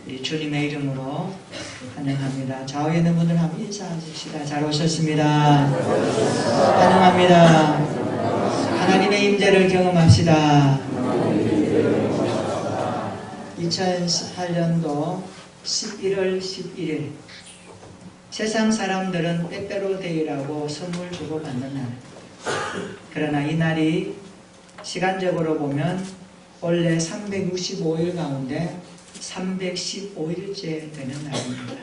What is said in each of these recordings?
우리 주님의 이름으로 환영합니다. 좌우에 있는 분들 한번 인사하십시다. 잘 오셨습니다. 환영합니다. 하나님의 임재를 경험합시다. 2018년도 11월 11일 세상 사람들은 빼빼로데이라고 선물 주고받는 날. 그러나 이 날이 시간적으로 보면 원래 365일 가운데 315일째 되는 날입니다.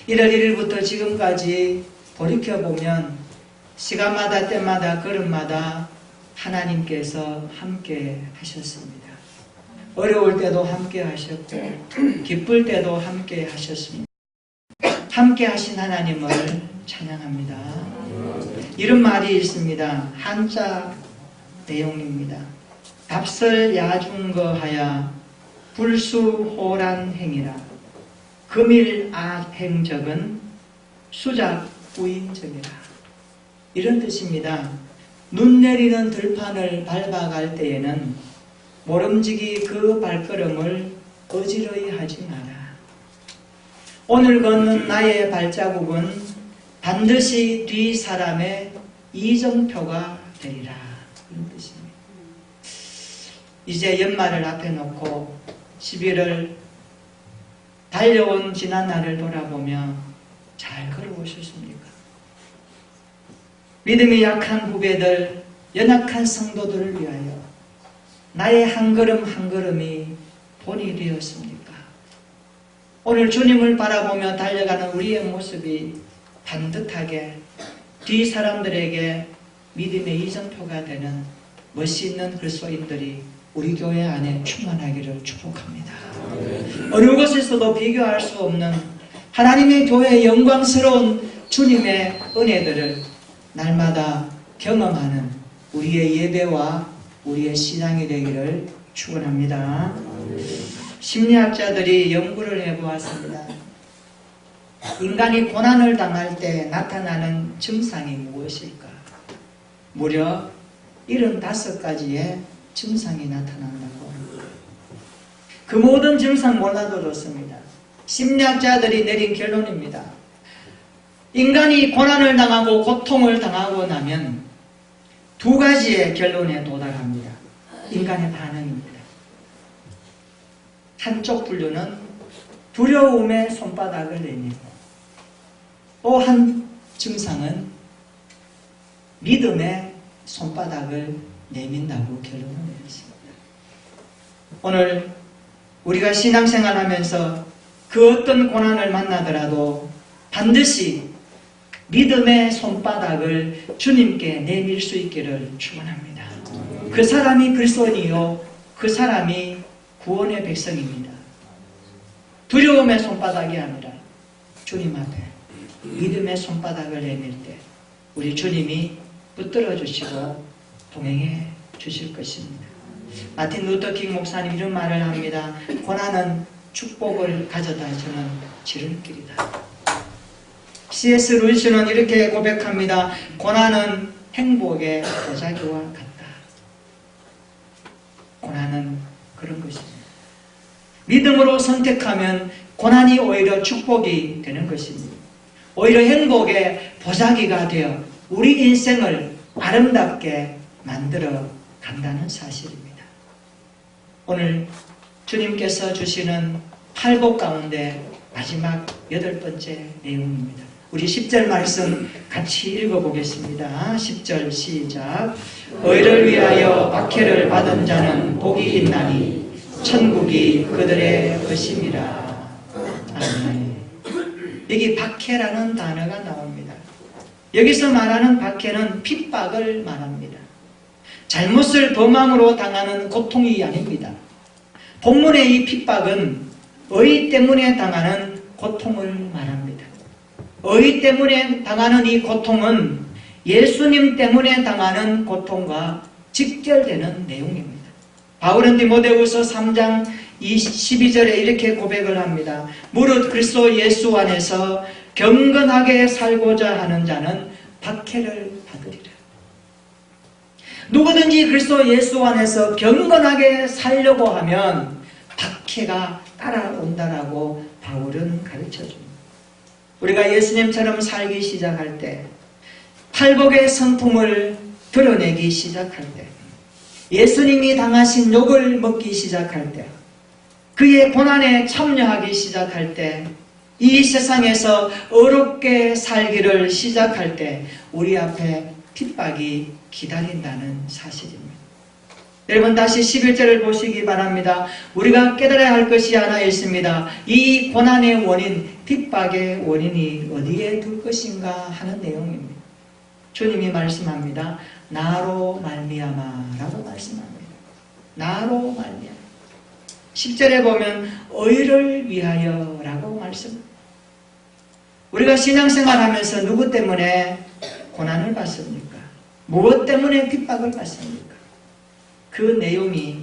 1월 1일부터 지금까지 돌이켜보면 시간마다 때마다 걸음마다 하나님께서 함께 하셨습니다. 어려울 때도 함께 하셨고 기쁠 때도 함께 하셨습니다. 함께 하신 하나님을 찬양합니다. 이런 말이 있습니다. 한자 내용입니다. 답설야중거하야 불수호란행이라 금일아행적은 수작부인적이라. 이런 뜻입니다. 눈 내리는 들판을 밟아갈 때에는 모름지기 그 발걸음을 어지러이 하지 마라. 오늘 걷는 나의 발자국은 반드시 뒤 사람의 이정표가 되리라. 이런 뜻입니다. 이제 연말을 앞에 놓고 11월 달려온 지난날을 돌아보며 잘 걸어오셨습니까? 믿음이 약한 후배들, 연약한 성도들을 위하여 나의 한 걸음 한 걸음이 본이 되었습니까? 오늘 주님을 바라보며 달려가는 우리의 모습이 반듯하게 뒤 사람들에게 믿음의 이정표가 되는 멋있는 그리스도인들이 우리 교회 안에 충만하기를 축복합니다. 어느 곳에서도 비교할 수 없는 하나님의 교회의 영광스러운 주님의 은혜들을 날마다 경험하는 우리의 예배와 우리의 신앙이 되기를 축원합니다. 심리학자들이 연구를 해보았습니다. 인간이 고난을 당할 때 나타나는 증상이 무엇일까? 무려 75가지의 증상이 나타난다고 합니다. 그 모든 증상 몰라도 좋습니다. 심리학자들이 내린 결론입니다. 인간이 고난을 당하고 고통을 당하고 나면 2가지의 결론에 도달합니다. 인간의 반응입니다. 한쪽 분류는 두려움의 손바닥을 내밀고 또 한 증상은 믿음의 손바닥을 내민다고 결론을 내렸습니다. 오늘 우리가 신앙생활하면서 그 어떤 고난을 만나더라도 반드시 믿음의 손바닥을 주님께 내밀 수 있기를 축원합니다. 그 사람이 그리스도인이요 그 사람이 구원의 백성입니다. 두려움의 손바닥이 아니라 주님 앞에 믿음의 손바닥을 내밀 때 우리 주님이 붙들어 주시고 동행해 주실 것입니다. 마틴 루터킹 목사님 이런 말을 합니다. 고난은 축복을 가져다 주는 지름길이다. C.S. 루이스는 이렇게 고백합니다. 고난은 행복의 보자기와 같다. 고난은 그런 것입니다. 믿음으로 선택하면 고난이 오히려 축복이 되는 것입니다. 오히려 행복의 보자기가 되어 우리 인생을 아름답게 만들어 간다는 사실입니다. 오늘 주님께서 주시는 팔복 가운데 마지막 8번째 내용입니다. 우리 10절 말씀 같이 읽어보겠습니다. 10절 시작. 의를 위하여 박해를 받은 자는 복이 있나니 천국이 그들의 것임이라. 아멘. 여기 박해라는 단어가 나옵니다. 여기서 말하는 박해는 핍박을 말합니다. 잘못을 범함으로 당하는 고통이 아닙니다. 본문의 이 핍박은 의 때문에 당하는 고통을 말합니다. 의 때문에 당하는 이 고통은 예수님 때문에 당하는 고통과 직결되는 내용입니다. 바울은 디모데후서 3장 12절에 이렇게 고백을 합니다. 무릇 그리스도 예수 안에서 경건하게 살고자 하는 자는 박해를 받으리라. 누구든지 그리스도 예수 안에서 경건하게 살려고 하면 박해가 따라온다라고 바울은 가르쳐줍니다. 우리가 예수님처럼 살기 시작할 때, 팔복의 성품을 드러내기 시작할 때, 예수님이 당하신 욕을 먹기 시작할 때, 그의 고난에 참여하기 시작할 때, 이 세상에서 어렵게 살기를 시작할 때 우리 앞에 핍박이 기다린다는 사실입니다. 여러분 다시 11절을 보시기 바랍니다. 우리가 깨달아야 할 것이 하나 있습니다. 이 고난의 원인, 핍박의 원인이 어디에 둘 것인가 하는 내용입니다. 주님이 말씀합니다. 나로 말미암아라고 말씀합니다. 나로 말미암아. 10절에 보면 의를 위하여라고 말씀합니다. 우리가 신앙생활하면서 누구 때문에 고난을 받습니까? 무엇 때문에 핍박을 받습니까? 그 내용이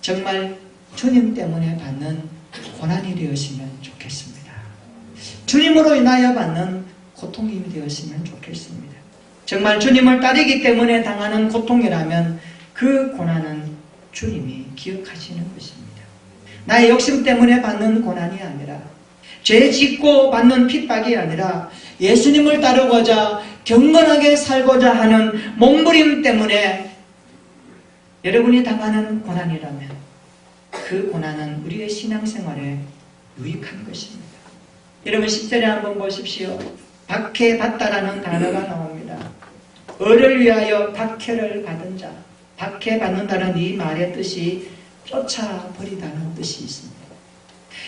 정말 주님 때문에 받는 고난이 되었으면 좋겠습니다. 주님으로 인하여 받는 고통이 되었으면 좋겠습니다. 정말 주님을 따르기 때문에 당하는 고통이라면 그 고난은 주님이 기억하시는 것입니다. 나의 욕심 때문에 받는 고난이 아니라, 죄 짓고 받는 핍박이 아니라, 예수님을 따르고자 경건하게 살고자 하는 몸부림 때문에 여러분이 당하는 고난이라면 그 고난은 우리의 신앙생활에 유익한 것입니다. 여러분 10절에 한번 보십시오. 박해받다라는 단어가 나옵니다. 의를 위하여 박해를 받은 자, 박해받는다는 이 말의 뜻이 쫓아버리다는 뜻이 있습니다.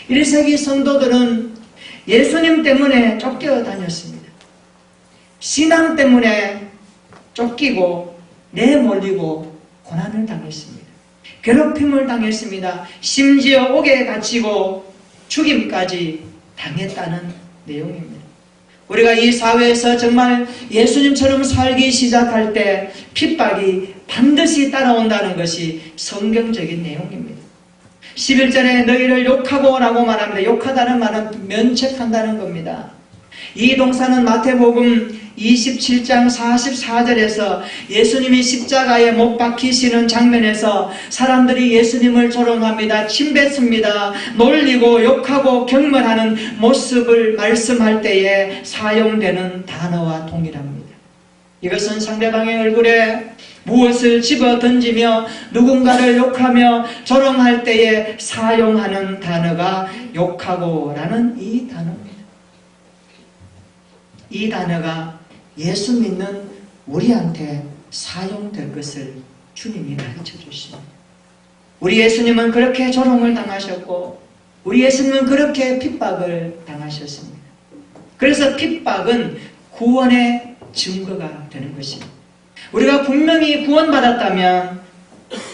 1세기 성도들은 예수님 때문에 쫓겨다녔습니다. 신앙 때문에 쫓기고 내몰리고 고난을 당했습니다. 괴롭힘을 당했습니다. 심지어 옥에 갇히고 죽임까지 당했다는 내용입니다. 우리가 이 사회에서 정말 예수님처럼 살기 시작할 때 핍박이 반드시 따라온다는 것이 성경적인 내용입니다. 11절에 너희를 욕하고 라고 말합니다. 욕하다는 말은 면책한다는 겁니다. 이 동사는 마태복음 27장 44절에서 예수님이 십자가에 못 박히시는 장면에서 사람들이 예수님을 조롱합니다. 침뱉습니다. 놀리고 욕하고 경멸하는 모습을 말씀할 때에 사용되는 단어와 동일합니다. 이것은 상대방의 얼굴에 무엇을 집어 던지며 누군가를 욕하며 조롱할 때에 사용하는 단어가 욕하고 라는 이 단어입니다. 이 단어가 예수 믿는 우리한테 사용될 것을 주님이 가르쳐 주십니다. 우리 예수님은 그렇게 조롱을 당하셨고 우리 예수님은 그렇게 핍박을 당하셨습니다. 그래서 핍박은 구원의 증거가 되는 것입니다. 우리가 분명히 구원받았다면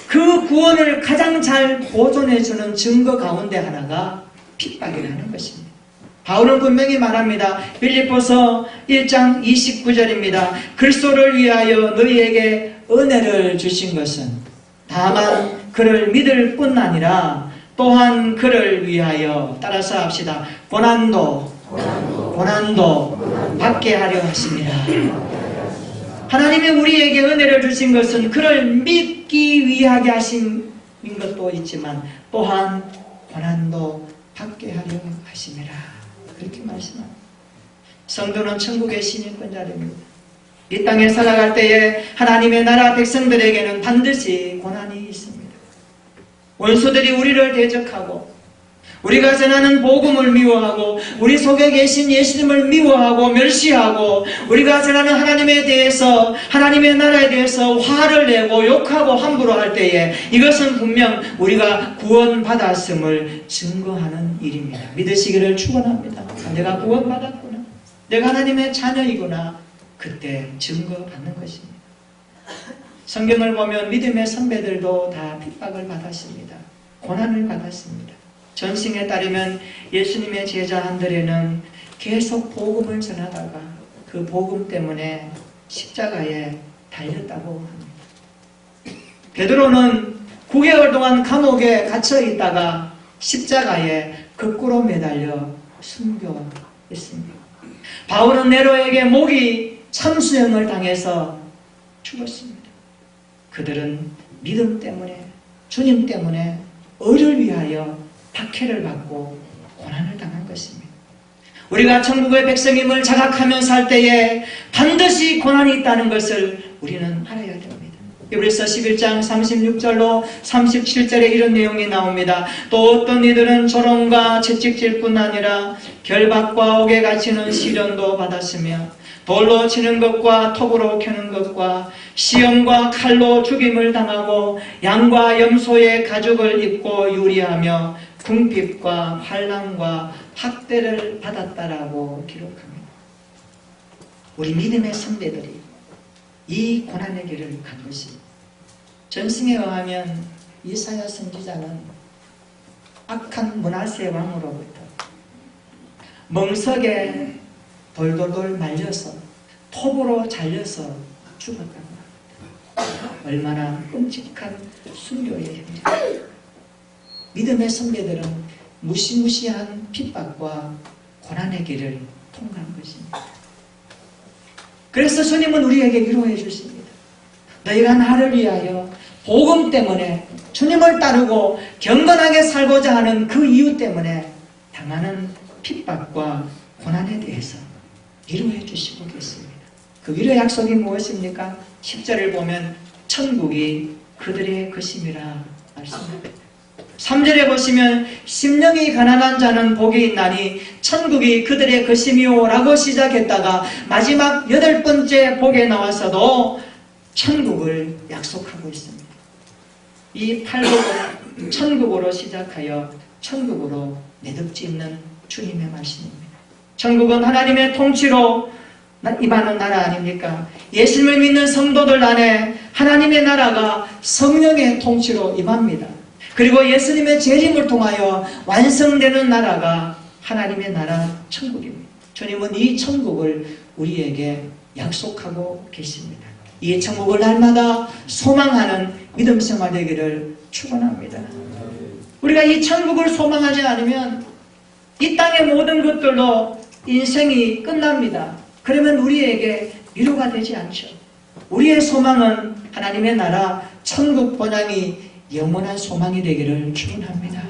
그 구원을 가장 잘 보존해주는 증거 가운데 하나가 핍박이라는 것입니다. 바울은 분명히 말합니다. 빌립보서 1장 29절입니다. 그리스도를 위하여 너희에게 은혜를 주신 것은 다만 그를 믿을 뿐 아니라 또한 그를 위하여, 따라서 합시다. 고난도 받게 하려 하심이라. 하나님이 우리에게 은혜를 주신 것은 그를 믿기 위하게 하신 것도 있지만 또한 고난도 받게 하려 하심이라. 그렇게 말씀합니다. 성도는 천국의 신인권자입니다. 이 땅에 살아갈 때에 하나님의 나라 백성들에게는 반드시 고난이 있습니다. 원수들이 우리를 대적하고 우리가 전하는 복음을 미워하고 우리 속에 계신 예수님을 미워하고 멸시하고 우리가 전하는 하나님에 대해서, 하나님의 나라에 대해서 화를 내고 욕하고 함부로 할 때에 이것은 분명 우리가 구원받았음을 증거하는 일입니다. 믿으시기를 축원합니다. 내가 구원받았구나, 내가 하나님의 자녀이구나, 그때 증거받는 것입니다. 성경을 보면 믿음의 선배들도 다 핍박을 받았습니다. 고난을 받았습니다. 전승에 따르면 예수님의 제자 한들에는 계속 복음을 전하다가 그 복음 때문에 십자가에 달렸다고 합니다. 베드로는 9개월 동안 감옥에 갇혀 있다가 십자가에 거꾸로 매달려 순교했습니다. 바울은 네로에게 목이 참수형을 당해서 죽었습니다. 그들은 믿음 때문에, 주님 때문에, 의를 위하여 박해를 받고 고난을 당한 것입니다. 우리가 천국의 백성임을 자각하며 살 때에 반드시 고난이 있다는 것을 우리는 알아야 됩니다. 히브리서 11장 36절로 37절에 이런 내용이 나옵니다. 또 어떤 이들은 조롱과 채찍질뿐 아니라 결박과 옥에 갇히는 시련도 받았으며 돌로 치는 것과 톱으로 켜는 것과 시험과 칼로 죽임을 당하고 양과 염소의 가죽을 입고 유리하며 궁핍과 환난과 학대를 받았다라고 기록합니다. 우리 믿음의 선배들이 이 고난의 길을 간 것이, 전승에 의하면 이사야 선지자는 악한 므낫세 왕으로부터 멍석에 돌돌돌 말려서 톱으로 잘려서 죽었다고 합니다. 얼마나 끔찍한 순교의 현장. 믿음의 선배들은 무시무시한 핍박과 고난의 길을 통과한 것입니다. 그래서 주님은 우리에게 위로해 주십니다. 너희가 나를 위하여 복음 때문에 주님을 따르고 경건하게 살고자 하는 그 이유 때문에 당하는 핍박과 고난에 대해서 위로해 주시고 계십니다. 그 위로의 약속이 무엇입니까? 10절을 보면 천국이 그들의 것임이라 말씀합니다. 3절에 보시면 심령이 가난한 자는 복이 있나니 천국이 그들의 것이미요 라고 시작했다가 마지막 8번째 복에 나와서도 천국을 약속하고 있습니다. 이 8복은 천국으로 시작하여 천국으로 매듭짓는 주님의 말씀입니다. 천국은 하나님의 통치로 임하는 나라 아닙니까? 예수님을 믿는 성도들 안에 하나님의 나라가 성령의 통치로 임합니다. 그리고 예수님의 재림을 통하여 완성되는 나라가 하나님의 나라 천국입니다. 주님은 이 천국을 우리에게 약속하고 계십니다. 이 천국을 날마다 소망하는 믿음 생활 되기를 축원합니다. 우리가 이 천국을 소망하지 않으면 이 땅의 모든 것들로 인생이 끝납니다. 그러면 우리에게 위로가 되지 않죠. 우리의 소망은 하나님의 나라 천국 본향이 영원한 소망이 되기를 축원합니다.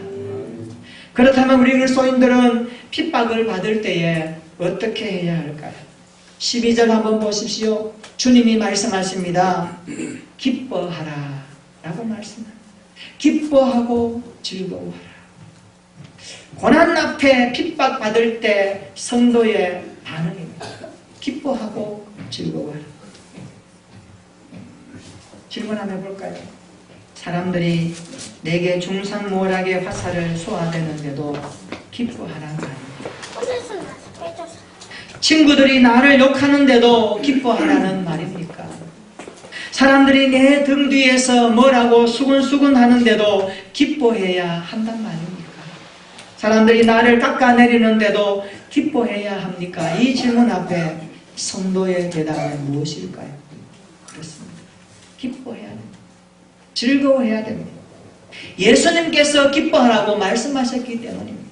그렇다면 우리 그리스도인들은 핍박을 받을 때에 어떻게 해야 할까요? 12절 한번 보십시오. 주님이 말씀하십니다. 기뻐하라 라고 말씀합니다. 기뻐하고 즐거워하라. 고난 앞에 핍박 받을 때 성도의 반응입니다. 기뻐하고 즐거워하라. 질문 한번 해볼까요? 사람들이 내게 중상모략의 화살을 쏘아대는데도 기뻐하라는 말입니다. 친구들이 나를 욕하는데도 기뻐하라는 말입니까? 사람들이 내 등 뒤에서 뭐라고 수근수근 하는데도 기뻐해야 한단 말입니까? 사람들이 나를 깎아내리는데도 기뻐해야 합니까? 이 질문 앞에 성도의 대답은 무엇일까요? 그렇습니다. 기뻐해야 됩니다. 즐거워해야 됩니다. 예수님께서 기뻐하라고 말씀하셨기 때문입니다.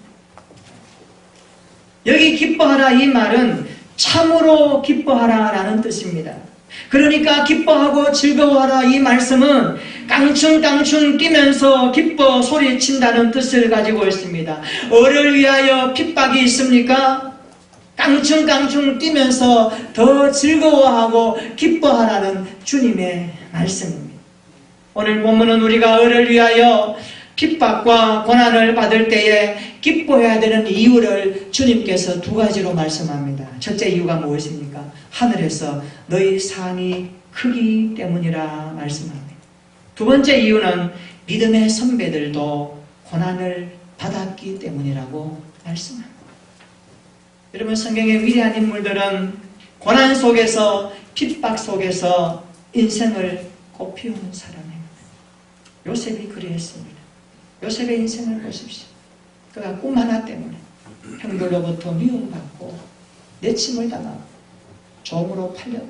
여기 기뻐하라 이 말은 참으로 기뻐하라 라는 뜻입니다. 그러니까 기뻐하고 즐거워하라 이 말씀은 깡충깡충 뛰면서 기뻐 소리친다는 뜻을 가지고 있습니다. 어를 위하여 핍박이 있습니까? 깡충깡충 뛰면서 더 즐거워하고 기뻐하라는 주님의 말씀입니다. 오늘 본문은 우리가 어를 위하여 핍박과 고난을 받을 때에 기뻐해야 되는 이유를 주님께서 두 가지로 말씀합니다. 첫째 이유가 무엇입니까? 하늘에서 너희 상이 크기 때문이라 말씀합니다. 두 번째 이유는 믿음의 선배들도 고난을 받았기 때문이라고 말씀합니다. 여러분, 성경의 위대한 인물들은 고난 속에서 핍박 속에서 인생을 꽃피우는 사람입니다. 요셉이 그리했습니다. 요셉의 인생을 보십시오. 그가 꿈 하나 때문에 형들로부터 미움받고 내침을 당하고 종으로 팔려가.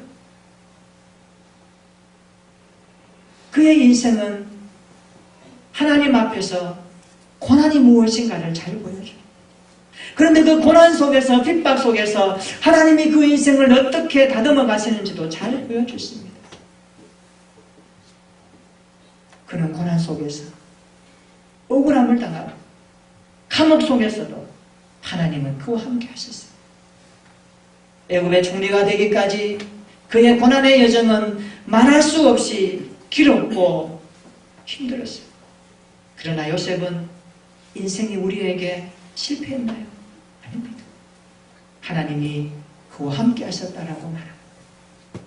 그의 인생은 하나님 앞에서 고난이 무엇인가를 잘 보여줘요. 그런데 그 고난 속에서 핍박 속에서 하나님이 그 인생을 어떻게 다듬어 가시는지도 잘 보여줬습니다. 그는 고난 속에서 억울함을 당하고 감옥 속에서도 하나님은 그와 함께 하셨어요. 애굽의 총리가 되기까지 그의 고난의 여정은 말할 수 없이 길었고 힘들었어요. 그러나 요셉은 인생이 우리에게 실패했나요? 아닙니다. 하나님이 그와 함께 하셨다라고 말합니다.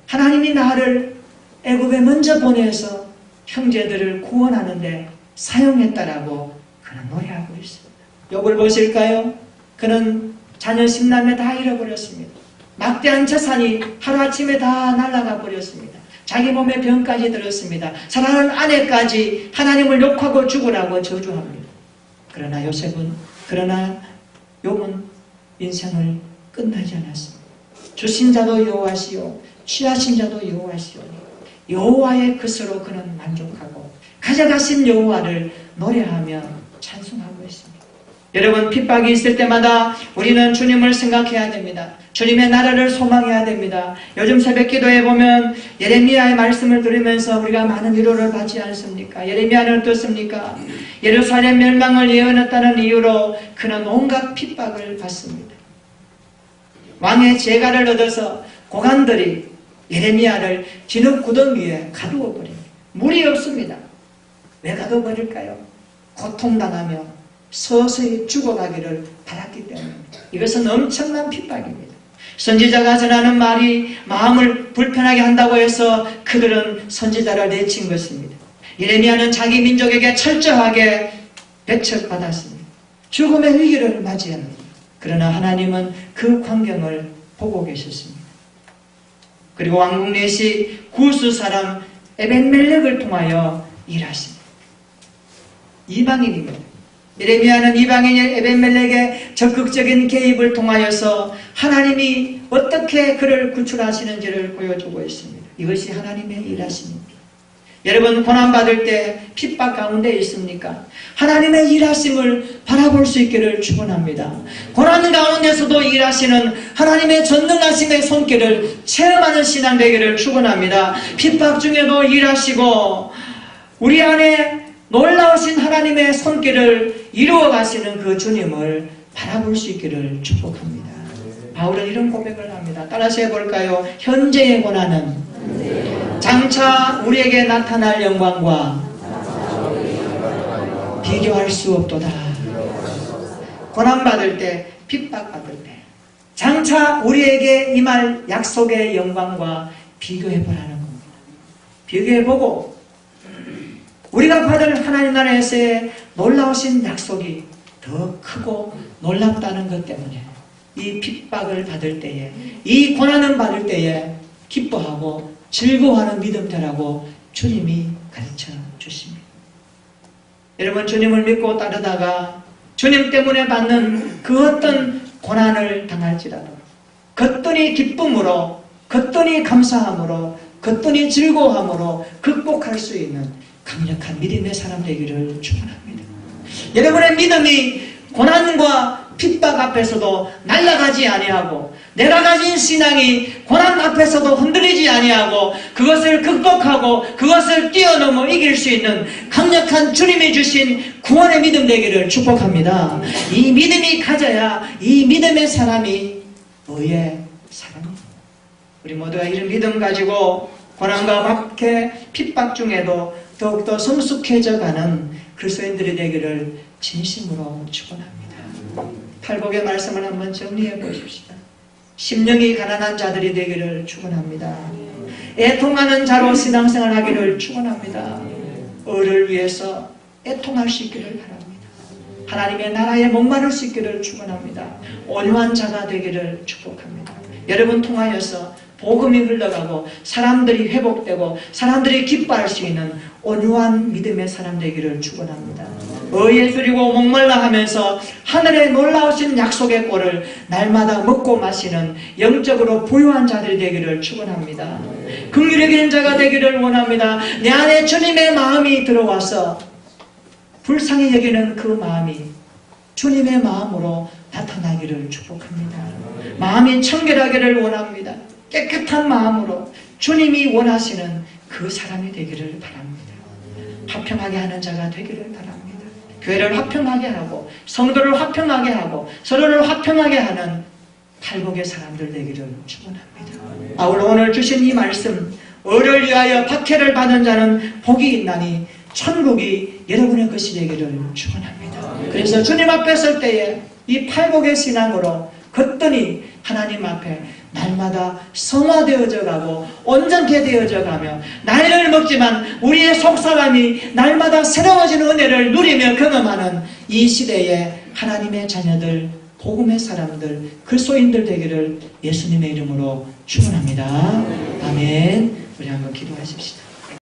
하나님이 나를 애굽에 먼저 보내서 형제들을 구원하는데 사용했다라고 그는 노래하고 있습니다. 욥을 보실까요? 그는 자녀 10남매 다 잃어버렸습니다. 막대한 재산이 하루아침에 다 날아가 버렸습니다. 자기 몸에 병까지 들었습니다. 사랑하는 아내까지 하나님을 욕하고 죽으라고 저주합니다. 그러나 욥은 인생을 끝나지 않았습니다. 주신 자도 여호와시요 취하신 자도 여호와시오니 여호와의 것으로 그는 만족하고 가져가신 여호와를 노래하며 찬송하고 있습니다. 여러분, 핍박이 있을 때마다 우리는 주님을 생각해야 됩니다. 주님의 나라를 소망해야 됩니다. 요즘 새벽 기도에 보면 예레미야의 말씀을 들으면서 우리가 많은 위로를 받지 않습니까? 예레미야는 어떻습니까? 예루살렘 멸망을 예언했다는 이유로 그는 온갖 핍박을 받습니다. 왕의 재가를 얻어서 고관들이 예레미야를 진흙 구덩이에 가두어 버립니다. 물이 없습니다. 왜 가두어 버릴까요? 고통당하며 서서히 죽어가기를 바랐기 때문입니다. 이것은 엄청난 핍박입니다. 선지자가 전하는 말이 마음을 불편하게 한다고 해서 그들은 선지자를 내친 것입니다. 예레미야는 자기 민족에게 철저하게 배척받았습니다. 죽음의 위기를 맞이합니다. 그러나 하나님은 그 광경을 보고 계셨습니다. 그리고 왕국 내시 구스 사람 에벤멜렉을 통하여 일하십니다. 이방인입니다. 예레미야는 이방인의 에벤멜렉의 적극적인 개입을 통하여서 하나님이 어떻게 그를 구출하시는지를 보여주고 있습니다. 이것이 하나님의 일하심입니다. 여러분, 고난받을 때 핍박 가운데 있습니까? 하나님의 일하심을 바라볼 수 있기를 축원합니다. 고난 가운데서도 일하시는 하나님의 전능하심의 손길을 체험하는 신앙 되기를 축원합니다. 핍박 중에도 일하시고 우리 안에 놀라우신 하나님의 손길을 이루어 가시는 그 주님을 바라볼 수 있기를 축복합니다. 바울은 이런 고백을 합니다. 따라서 해볼까요? 현재의 고난은 장차 우리에게 나타날 영광과 비교할 수 없도다. 고난받을 때, 핍박받을 때 장차 우리에게 임할 약속의 영광과 비교해보라는 겁니다. 비교해보고 우리가 받을 하나님 나라에서의 놀라우신 약속이 더 크고 놀랍다는 것 때문에 이 핍박을 받을 때에, 이 고난을 받을 때에 기뻐하고 즐거워하는 믿음자라고 주님이 가르쳐 주십니다. 여러분, 주님을 믿고 따르다가 주님 때문에 받는 그 어떤 고난을 당할지라도 겉돈이 기쁨으로, 겉돈이 감사함으로, 겉돈이 즐거워함으로 극복할 수 있는 강력한 믿음의 사람 되기를 축원합니다. 여러분의 믿음이 고난과 핍박 앞에서도 날아가지 아니하고 내가 가진 신앙이 고난 앞에서도 흔들리지 아니하고 그것을 극복하고 그것을 뛰어넘어 이길 수 있는 강력한 주님이 주신 구원의 믿음 되기를 축복합니다. 이 믿음이 가져야 이 믿음의 사람이 의의 사람입니다. 우리 모두가 이런 믿음 가지고 고난과 박해, 핍박 중에도 더욱더 성숙해져가는 그리스도인들이 되기를 진심으로 축원합니다. 팔복의 말씀을 한번 정리해 보십시다. 심령이 가난한 자들이 되기를 축원합니다. 애통하는 자로 신앙생활 하기를 축원합니다. 의를 위해서 애통할 수 있기를 바랍니다. 하나님의 나라에 목마를 수 있기를 축원합니다. 온유한 자가 되기를 축복합니다. 여러분 통하여서 복음이 흘러가고 사람들이 회복되고 사람들이 기뻐할 수 있는 온유한 믿음의 사람 되기를 축원합니다. 의에 줄이고 목말라 하면서 하늘의 놀라우신 약속의 꼴을 날마다 먹고 마시는 영적으로 부유한 자들이 되기를 축원합니다. 긍휼의 자가 되기를 원합니다. 내 안에 주님의 마음이 들어와서 불쌍히 여기는 그 마음이 주님의 마음으로 나타나기를 축복합니다. 마음이 청결하기를 원합니다. 깨끗한 마음으로 주님이 원하시는 그 사람이 되기를 바랍니다. 화평하게 하는 자가 되기를 바랍니다. 교회를 화평하게 하고 성도를 화평하게 하고 서로를 화평하게 하는 팔복의 사람들 되기를 축원합니다. 아울러 오늘 주신 이 말씀, 의를 위하여 박해를 받는 자는 복이 있나니 천국이 여러분의 것이 되기를 축원합니다. 그래서 주님 앞에 설 때에 이 팔복의 신앙으로 거뜬히 하나님 앞에 날마다 성화되어져 가고 온전케 되어져 가며 나이를 먹지만 우리의 속사람이 날마다 새로워지는 은혜를 누리며 경험하는 이 시대에 하나님의 자녀들, 복음의 사람들, 그리스도인들 되기를 예수님의 이름으로 축원합니다. 아멘. 우리 한번 기도하십시다.